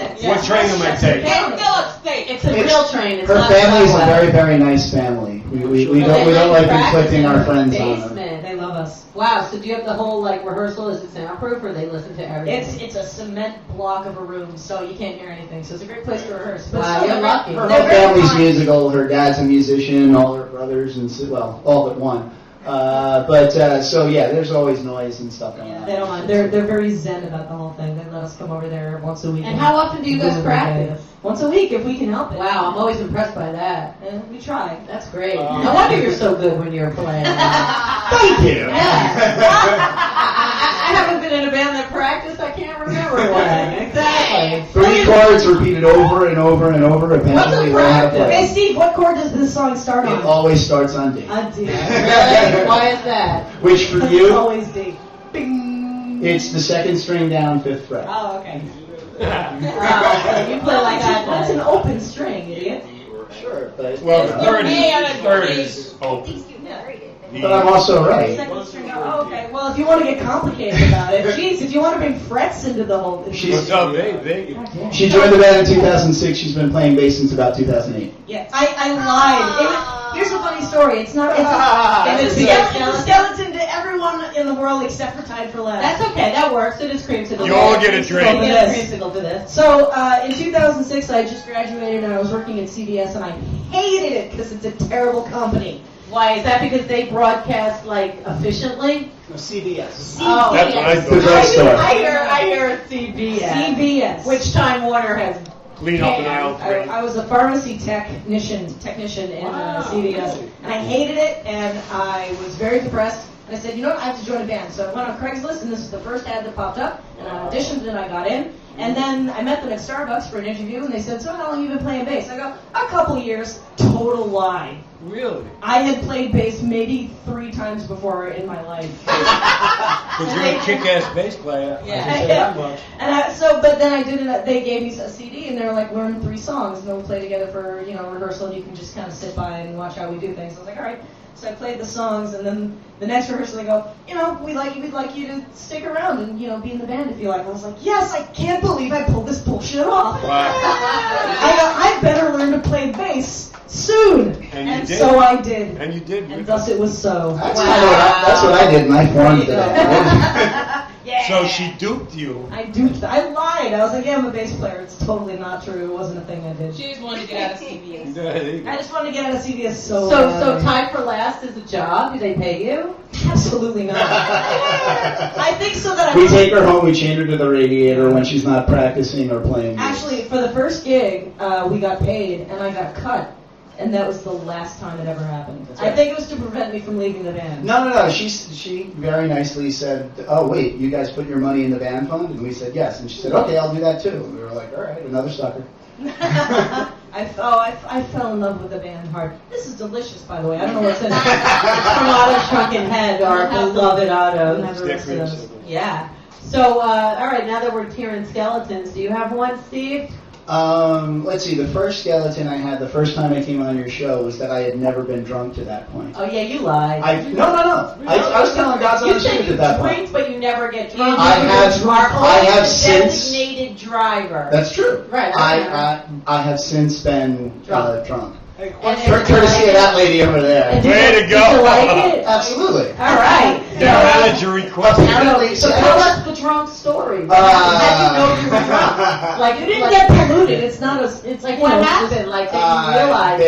minutes. What train am I taking? It's a real train. It's Her not family is a subway. very, very nice family. We don't like inflicting our friends on them. Basement. They love us. Wow. So do you have the whole rehearsal? Is it soundproof, or they listen to everything? It's a cement block of a room, so you can't hear anything. So it's a great place to rehearse. But Wow, still, you're lucky. Her they're whole very family's kind. musical. Her dad's a musician. All her brothers well, all but one. So yeah, there's always noise and stuff going on. They don't mind. They're very zen about the whole thing. They let us come over there once a week. And how often do you guys practice? Once a week, if we can help it. Wow, I'm always impressed by that. And we try. That's great. No wonder you're so good when you're playing. Thank you. I haven't been in a band that practiced. I can't remember one. Exactly. 3 chords repeated over and over and over. Eventually, learn how to Hey, play. Steve, what chord does this song start It on? always starts on D. On D. Really? Why is that? Which for It's you, always D. Bing. it's the 2nd string down, 5th fret. Oh, okay. So you play like that. That's an open string, idiot. Sure, but Well, the third is open. but I'm also right. Second string. Oh, okay. Well, if you want to get complicated about it, geez, if you want to bring frets into the whole thing. What's up, they? She joined the band in 2006. She's been playing bass since about 2008. Yeah, I lied. Here's a funny story. It's not. It's a skeleton to everyone in the world except for Tied for LasT. That's okay. That works. It is creamsicle. You all get a drink. You get a creamsicle for this. So in 2006, I just graduated and I was working at CBS, and I hated it because it's a terrible company. Why is that? Because they broadcast efficiently. No, CBS. Oh, That's what I The thought. drugstore. I hear CBS. CBS. Which Time Warner has. Clean up an aisle 3. I was a pharmacy technician in CVS, and I hated it, and I was very depressed. And I said, you know what, I have to join a band. So I went on Craigslist, and this is the first ad that popped up, and I auditioned, and I got in. And then I met them at Starbucks for an interview, and they said, so how long have you been playing bass? I go, a couple years. Total lie. Really? I had played bass maybe 3 times before in my life. Because you're a kick-ass bass player. Yeah. I can say that much. And but then I did it. They gave me a CD, and they were like, learn 3 songs, and then we'll play together for rehearsal, and you can just kind of sit by and watch how we do things. I was like, all right. So I played the songs, and then the next rehearsal they go, we'd like you to stick around and be in the band if you like. I was like, yes, I can't believe I pulled this bullshit off. Wow. I better learn to play bass soon. And you did. So I did. And you did. And thus it was so. That's what I did in my form today. So she duped you. I lied. I was like, yeah, I'm a bass player. It's totally not true. It wasn't a thing I did. She just wanted to get out of CBS. There you go. I just wanted to get out of CBS so So Time for LasT is a job? Do they pay you? Absolutely not. I think so that We take her home, we chain her to the radiator when she's not practicing or playing bass. Actually, for the first gig, we got paid, and I got cut. And that was the last time it ever happened. That's I right. think it was to prevent me from leaving the band. No. She very nicely said, oh, wait, you guys put your money in the band fund? And we said, yes. And she said, okay, I'll do that too. And we were like, all right, another sucker. I fell in love with the band hard. This is delicious, by the way. I don't know what's in it. It's from Otto's Shrunken Head, our beloved Otto. Never Stick ribs. Yeah. So, all right, now that we're hearing skeletons, do you have one, Steve? Let's see, the first skeleton I had the first time I came on your show was that I had never been drunk to that point. Oh, yeah, you lied. No. I was telling God's You honest said truth you at that drink, point. but you never get drunk. I have since. Designated driver. That's true. Right. I have since been drunk. Hey, And Courtesy of that lady over there. And Way to did go. you like it? Absolutely. All right. Your manager requested it. Apparently, So tell us the drunk story. How did you know you were drunk? Like, you didn't get polluted. It's not a. It's Like, you what know, happened? Like, did you realize?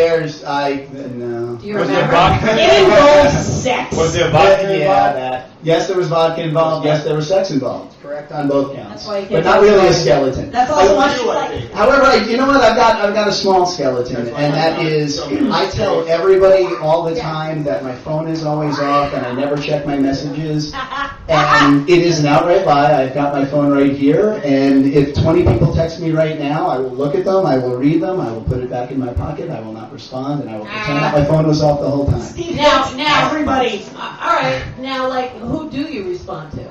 No. Do you Was there remember? vodka? It involves sex. Was there vodka involved? That. Yes, there was vodka involved. Yes, there was sex involved. Correct on both counts. That's why you But can't not be really a drunk. skeleton. That's also why you like. However, you know what? I've got a small skeleton, and that is I tell everybody all the time that my phone is always off and I never check my messages, and it is an outright lie. I've got my phone right here, and if 20 people text me right now, I will look at them, I will read them, I will put it back in my pocket, I will not respond, and I will pretend that my phone was off the whole time. Steve, Now, everybody. All right. Now, who do you respond to?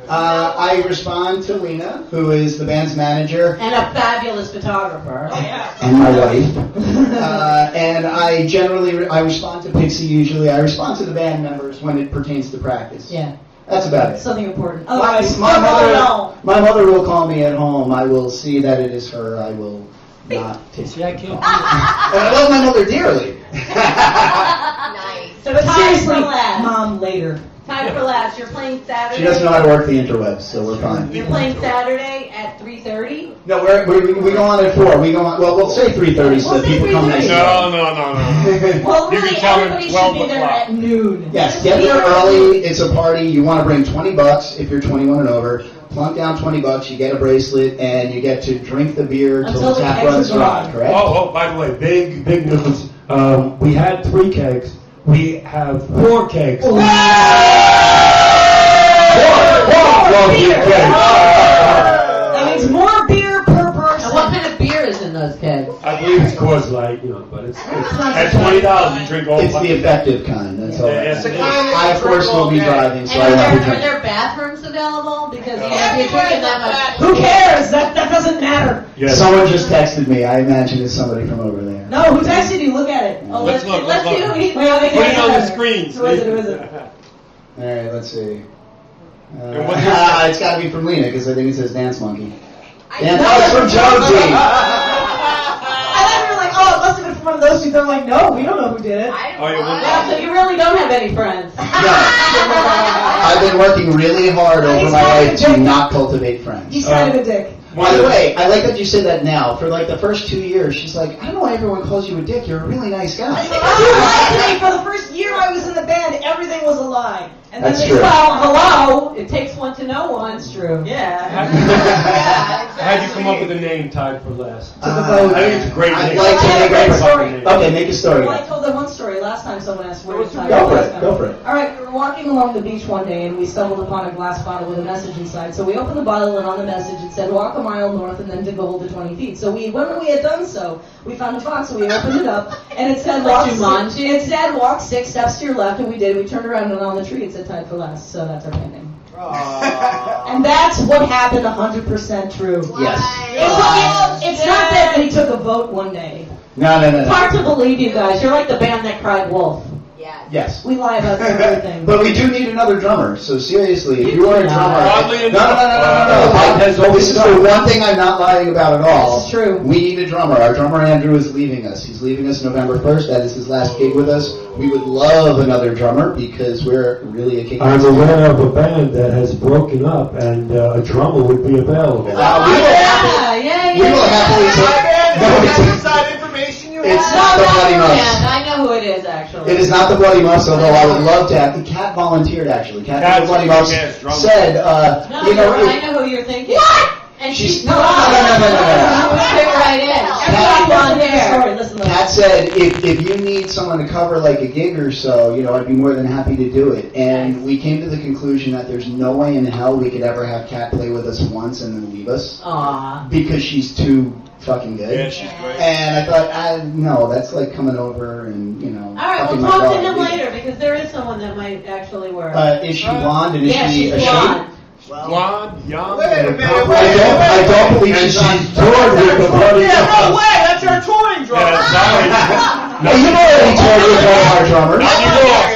I respond to Lena, who is the band's manager. And a fabulous photographer. And my wife. And I respond to Pixie usually. I respond to the band members when it pertains to practice. Yeah. That's about it. Something important. My Otherwise, mother will call me at home. I will see that it is her. I will not take See, I can't do And I love my mother dearly. Nice. So, but Time seriously, for LasT. Mom, later. Time for LasT. You're playing Saturday. She doesn't know how to work the interwebs, so we're fine. You're playing Saturday at 3:30. No, we go on at 4. We go on. Well, we'll say 3:30 so We'll that say people come 3:30. nice. No. Well, You really, can tell him everybody should 12 be there o'clock. at noon. Yes, get there early. It's a party. You want to bring $20 if you're 21 and over. Plunk down $20. You get a bracelet, and you get to drink the beer till Until the the tap kegs runs are dry. gone. Correct? Oh, by the way, big news. We had 3 kegs. We have 4 kegs. Four Beer. kegs. That means more beer per person. And what kind of beer is in those kegs? I believe it's Coors Light, but it's not at so $20 you drink all. It's the effective kind. That's all. Yeah, that it's the matters. kind I, of course, will be driving, so I And won't be are drinking. there bathrooms available? Because you know, if you're drinking that much. Who cares? That doesn't matter. Yes. Someone just texted me. I imagine it's somebody from over there. No, who texted you? Look at it. Oh, Let's let's look, see. Let's let's see who look. he's Wait, wait, Put it on the wait. screen. Who is it? Who is it? All right, let's see. And what's your- It's got to be from Lena because I think it says Dance Monkey. I Dance know Oh, it's from Jonesy. I thought you were like, oh, it must have been from one of those two. They're like, no, we don't know who did it. I Oh, yeah, well, Yeah, so you really don't have any friends. No. I've been working really hard over my life to not cultivate friends. He's kind of a dick. By the way, I like that you said that now. For like the first 2 years, she's like, I don't know why everyone calls you a dick. You're a really nice guy. You lied to me for the first year I was in the band. Everything was a lie. And then That's they true. Well, hello. It takes one to know one. That's true. Yeah. How'd you come up with the name Tied for LasT? I think it's a great I'd name. like to I have make a great a story. Okay, make a story. Well, I told them one story last time someone asked where What's to your- Go for it. Go for it. All right, we were walking along the beach one day and we stumbled upon a glass bottle with a message inside. So we opened the bottle and on the message it said, walk a mile north and then dig a hole to 20 feet. So when we had done so, we found a box and we opened it up and it said, Like walk Jumanji? it said, walk 6 steps to your left, and we did. We turned around and on the tree it said Tied for LasT. So that's our band name. And that's what happened 100% true. Yes. It's not that we took a vote one day. No. It's hard to believe you guys. You're like the band that cried wolf. Yes. Yes. We lie about everything. But we do need another drummer. So seriously, if you are a do drummer, not. Oddly no. enough, This is the one thing I'm not lying about at all. This is true. We need a drummer. Our drummer Andrew is leaving us. He's leaving us November 1st. That is his last gig with us. We would love another drummer because we're really a kick. I'm aware of a band that has broken up, and a drummer would be available. We will happily take. No, That's it's, inside information you it's have. not the Bloody Yeah, Muffs. I know who it is actually. It is not the Bloody Muffs, although I would love to have. Kat volunteered actually. Kat from the Kat's Bloody a Muffs kick-ass drummer. said, No, you know, I know who you're thinking. What? And She's- she's no. Fit right in. Everybody blonde hair. Listen. Kat said, if you need someone to cover like a gig or so, I'd be more than happy to do it. And we came to the conclusion that there's no way in hell we could ever have Kat play with us once and then leave us Aw. because she's too fucking good. Yeah, she's great. And I thought, no, that's like coming over and, All right, fucking we'll my talk to dog. him later because there is someone that might actually work. Is she blonde and is Yeah, she she's a shape? blonde. Blonde, young. Wait a minute, I don't believe And she's on. she's toured with the Bloody Yeah, no Muffs. way! That's our touring drummer! Yeah, sorry. Hey, you've already toured with one of our drummers. Not you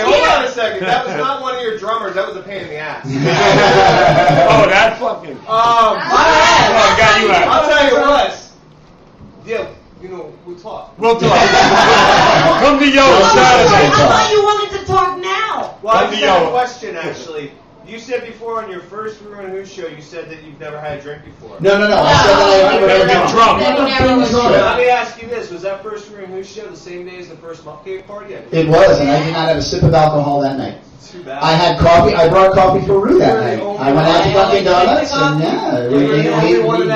Hold on a second. That was not one of your drummers. That was a pain in the ass. Oh, that fucking. Oh, I got you out. I'll tell you what. Yeah, we'll talk. We'll talk. Come to Yo I Saturday. thought you wanted to talk now. Well, I Come just to have Yo. a question, actually. You said before on your first rew-who-nyc show, you said that you've never had a drink before. No. I said that I've Never been drunk. That he never was Let drunk. me ask you this. Was that first rew-who-nyc show the same day as the first Muppet party? It was, and I did not have a sip of alcohol that night. Too bad. I had coffee. I brought coffee for Rue that night. I went out to Dunkin' Donuts, and we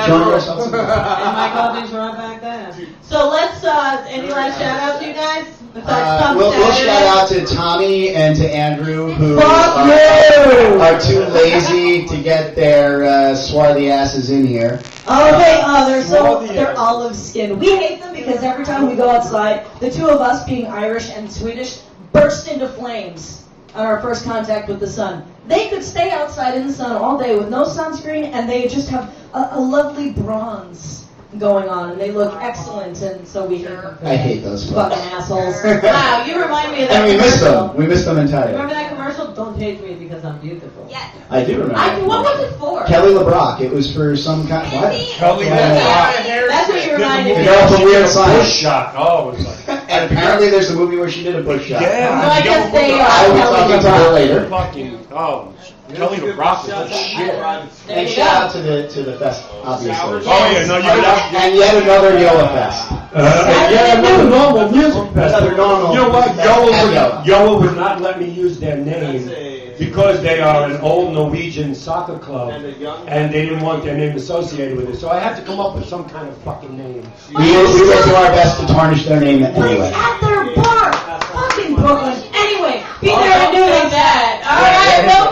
joined ourselves. And my coffees were up back then. So let's, any last shout out to you guys? Besides Pump We'll Saturday? shout out to Tommy and to Andrew, who Fuck you! are too lazy to get their swarthy asses in here. Oh, they're olive skin. We hate them because every time we go outside, the two of us, being Irish and Swedish, burst into flames on our first contact with the sun. They could stay outside in the sun all day with no sunscreen, and they just have a lovely bronze going on, and they look excellent, and so we hate them. I hate those Fucking folks. assholes. Wow, you remind me of that And we miss commercial. them. We miss them entirely. Remember that commercial? Don't Someone paid me because I'm beautiful. Yes. I do remember. What was it for? Kelly LeBrock. It was for some kind. What? Kelly That's what you reminded The me. girl from Weird Bush Science. shot. Oh, it was like. And apparently, there's a movie where she did a bush shot. Yeah. So I guess they I will be talking to her later. Fucking. Oh, Kelly LeBrock was the shit. And shout out to the fest, obviously. Oh yeah, no, you got. And yet another Yoa Fest. Yeah, another normal music Another festival. normal. You know what? At Yoa. Yoa would not let me use their name because they are an old Norwegian soccer club, and they didn't want their name associated with it. So I had to come up with some kind of fucking name. We will do our best to tarnish their name But it's anyway. at their bar. Fucking Brooklyn. Anyway, be there and do that. All right, well,